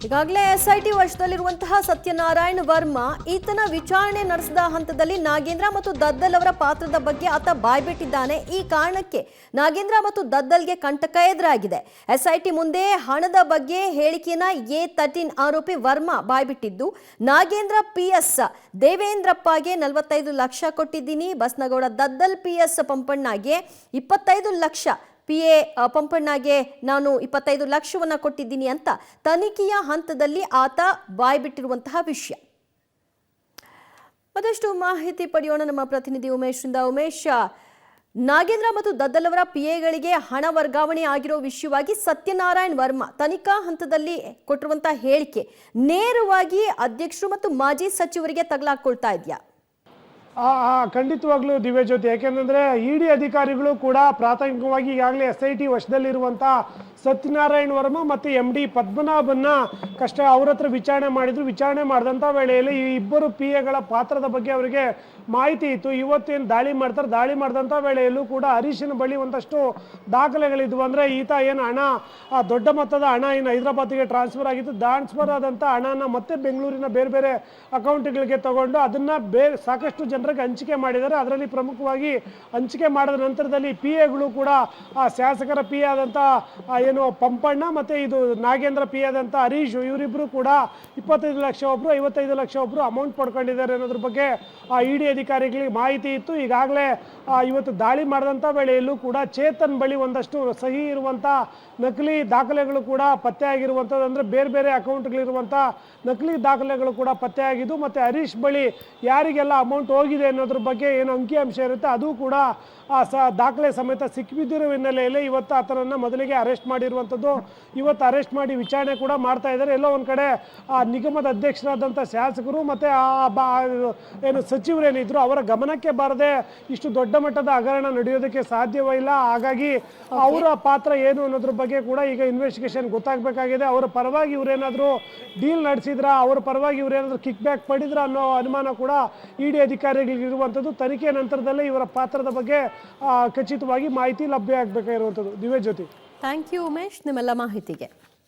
ಈಗಾಗಲೇ ಎಸ್ಐಟಿ ವಶದಲ್ಲಿರುವಂತಹ ಸತ್ಯನಾರಾಯಣ್ ವರ್ಮಾ ಈತನ ವಿಚಾರಣೆ ನಡೆಸಿದ ಹಂತದಲ್ಲಿ ನಾಗೇಂದ್ರ ಮತ್ತು ದದ್ದಲ್ ಅವರ ಪಾತ್ರದ ಬಗ್ಗೆ ಆತ ಬಾಯ್ಬಿಟ್ಟಿದ್ದಾನೆ. ಈ ಕಾರಣಕ್ಕೆ ನಾಗೇಂದ್ರ ಮತ್ತು ದದ್ದಲ್ಗೆ ಕಂಟಕ ಎದುರಾಗಿದೆ. ಎಸ್ಐಟಿ ಮುಂದೆ ಹಣದ ಬಗ್ಗೆ ಹೇಳಿಕೆಯನ್ನ A13 ಆರೋಪಿ ವರ್ಮಾ ಬಾಯ್ಬಿಟ್ಟಿದ್ದು, ನಾಗೇಂದ್ರ PS ದೇವೇಂದ್ರಪ್ಪಗೆ 45 ಲಕ್ಷ ಕೊಟ್ಟಿದ್ದೀನಿ, ಬಸ್ನಗೌಡ ದದ್ದಲ್ PS ಪಂಪಣ್ಣಗೆ 25 ಲಕ್ಷ, PA ಪಂಪಣ್ಣಗೆ ನಾನು 25 ಲಕ್ಷವನ್ನ ಕೊಟ್ಟಿದ್ದೀನಿ ಅಂತ ತನಿಖೆಯ ಹಂತದಲ್ಲಿ ಆತ ಬಾಯ್ಬಿಟ್ಟಿರುವಂತಹ ವಿಷಯ. ಮತ್ತಷ್ಟು ಮಾಹಿತಿ ಪಡೆಯೋಣ ನಮ್ಮ ಪ್ರತಿನಿಧಿ ಉಮೇಶ್ರಿಂದ. ಉಮೇಶ್, ನಾಗೇಂದ್ರ ಮತ್ತು ದದ್ದಲ್ ಅವರ PAಗಳಿಗೆ ಹಣ ವರ್ಗಾವಣೆ ಆಗಿರೋ ವಿಷಯವಾಗಿ ಸತ್ಯನಾರಾಯಣ್ ವರ್ಮಾ ತನಿಖಾ ಹಂತದಲ್ಲಿ ಕೊಟ್ಟಿರುವಂತಹ ಹೇಳಿಕೆ ನೇರವಾಗಿ ಅಧ್ಯಕ್ಷರು ಮತ್ತು ಮಾಜಿ ಸಚಿವರಿಗೆ ತಗಲಾಕೊಳ್ತಾ ಇದೆಯಾ? ಖಂಡಿತವಾಗ್ಲೂ ದಿವ್ಯಜ್ಯೋತಿ, ಯಾಕೆಂದ್ರೆ ಇಡಿ ಅಧಿಕಾರಿಗಳು ಕೂಡ ಪ್ರಾಥಮಿಕವಾಗಿ ಈಗಾಗಲೇ SIT ವಶದಲ್ಲಿರುವಂಥ ಸತ್ಯನಾರಾಯಣ್ ವರ್ಮಾ ಮತ್ತು MD ಪದ್ಮನಾಭನ್ನ ಅವ್ರ ಹತ್ರ ವಿಚಾರಣೆ ಮಾಡಿದ್ರು. ವಿಚಾರಣೆ ಮಾಡಿದಂಥ ವೇಳೆಯಲ್ಲಿ ಈ ಇಬ್ಬರು PAಗಳ ಪಾತ್ರದ ಬಗ್ಗೆ ಅವರಿಗೆ ಮಾಹಿತಿ ಇತ್ತು. ಇವತ್ತೇನು ದಾಳಿ ಮಾಡ್ತಾರೆ, ದಾಳಿ ಮಾಡಿದಂಥ ವೇಳೆಯಲ್ಲೂ ಕೂಡ ಹರೀಶನ ಬಳಿ ಒಂದಷ್ಟು ದಾಖಲೆಗಳಿದ್ವು. ಅಂದರೆ ಈತ ಏನು ಹಣ, ದೊಡ್ಡ ಮೊತ್ತದ ಹಣ ಏನು ಹೈದರಾಬಾದ್ಗೆ ಟ್ರಾನ್ಸ್ಫರ್ ಟ್ರಾನ್ಸ್ಫರ್ ಆದಂಥ ಹಣನ ಮತ್ತೆ ಬೆಂಗಳೂರಿನ ಬೇರೆ ಬೇರೆ ಅಕೌಂಟ್ಗಳಿಗೆ ತಗೊಂಡು ಅದನ್ನು ಸಾಕಷ್ಟು ಜನರಿಗೆ ಹಂಚಿಕೆ ಮಾಡಿದ್ದಾರೆ. ಅದರಲ್ಲಿ ಪ್ರಮುಖವಾಗಿ ಹಂಚಿಕೆ ಮಾಡಿದ ನಂತರದಲ್ಲಿ PAಗಳು ಕೂಡ ಶಾಸಕರ PA ಆದಂಥ ಏನು ಪಂಪಣ್ಣ ಮತ್ತು ಇದು ನಾಗೇಂದ್ರ PA ಆದಂಥ ಹರೀಶ್, ಇವರಿಬ್ಬರು ಕೂಡ 25 ಲಕ್ಷ ಒಬ್ಬರು, 55 ಲಕ್ಷ ಒಬ್ಬರು ಅಮೌಂಟ್ ಪಡ್ಕೊಂಡಿದ್ದಾರೆ ಅನ್ನೋದ್ರ ಬಗ್ಗೆ ಇಡಿ ಅಧಿಕಾರಿಗಳಿಗೆ ಮಾಹಿತಿ ಇತ್ತು. ಈಗಾಗಲೇ ಇವತ್ತು ದಾಳಿ ಮಾಡಿದಂಥ ವೇಳೆಯಲ್ಲೂ ಕೂಡ ಚೇತನ್ ಬಳಿ ಒಂದಷ್ಟು ಸಹಿ ಇರುವಂಥ ನಕಲಿ ದಾಖಲೆಗಳು ಕೂಡ ಪತ್ತೆ ಆಗಿರುವಂಥದ್ದು, ಅಂದರೆ ಬೇರೆ ಬೇರೆ ಅಕೌಂಟ್ಗಳಿರುವಂಥ ನಕಲಿ ದಾಖಲೆಗಳು ಕೂಡ ಪತ್ತೆ ಆಗಿದ್ದು, ಮತ್ತು ಹರೀಶ್ ಬಳಿ ಯಾರಿಗೆಲ್ಲ ಅಮೌಂಟ್ ಹೋಗಿದೆ ಅನ್ನೋದ್ರ ಬಗ್ಗೆ ಏನು ಅಂಕಿಅಂಶ ಇರುತ್ತೆ ಅದು ಕೂಡ ದಾಖಲೆ ಸಮೇತ ಸಿಕ್ಕಿಬಿದ್ದಿರೋ ಹಿನ್ನೆಲೆಯಲ್ಲಿ ಇವತ್ತು ಆತನನ್ನು ಮೊದಲಿಗೆ ಅರೆಸ್ಟ್ ಮಾಡಿರುವಂಥದ್ದು. ಇವತ್ತು ಅರೆಸ್ಟ್ ಮಾಡಿ ವಿಚಾರಣೆ ಕೂಡ ಮಾಡ್ತಾ ಇದ್ದಾರೆ. ಎಲ್ಲೋ ಒಂದು ಕಡೆ ನಿಗಮದ ಅಧ್ಯಕ್ಷರಾದಂಥ ಶಾಸಕರು ಮತ್ತು ಏನು ಸಚಿವರೇನಿದ್ರು ಅವರ ಗಮನಕ್ಕೆ ಬಾರದೆ ಇಷ್ಟು ದೊಡ್ಡ ಮಟ್ಟದ ಹಗರಣ ನಡೆಯೋದಕ್ಕೆ ಸಾಧ್ಯವಿಲ್ಲ. ಹಾಗಾಗಿ ಅವರ ಪಾತ್ರ ಏನು ಅನ್ನೋದ್ರ ಬಗ್ಗೆ ಕೂಡ ಈಗ ಇನ್ವೆಸ್ಟಿಗೇಷನ್ ಗೊತ್ತಾಗಬೇಕಾಗಿದೆ. ಅವರ ಪರವಾಗಿ ಇವರೇನಾದರೂ ಡೀಲ್ ನಡೆಸಿದ್ರ, ಅವರ ಪರವಾಗಿ ಇವರೇನಾದರೂ ಕಿಕ್ ಬ್ಯಾಕ್ ಪಡಿದ್ರ ಅನ್ನೋ ಅನುಮಾನ ಕೂಡ ಇಡಿ ಅಧಿಕಾರಿಗಳಿರುವಂಥದ್ದು. ತನಿಖೆ ನಂತರದಲ್ಲೇ ಇವರ ಪಾತ್ರದ ಬಗ್ಗೆ ಖಚಿತವಾಗಿ ಮಾಹಿತಿ ಲಭ್ಯ ಆಗಬೇಕಾಗಿರುವಂಥದ್ದು. ದಿವ್ಯಜ್ಯೋತಿ, ಥ್ಯಾಂಕ್ ಯು ಉಮೇಶ್ ನಿಮ್ಮೆಲ್ಲ ಮಾಹಿತಿಗೆ.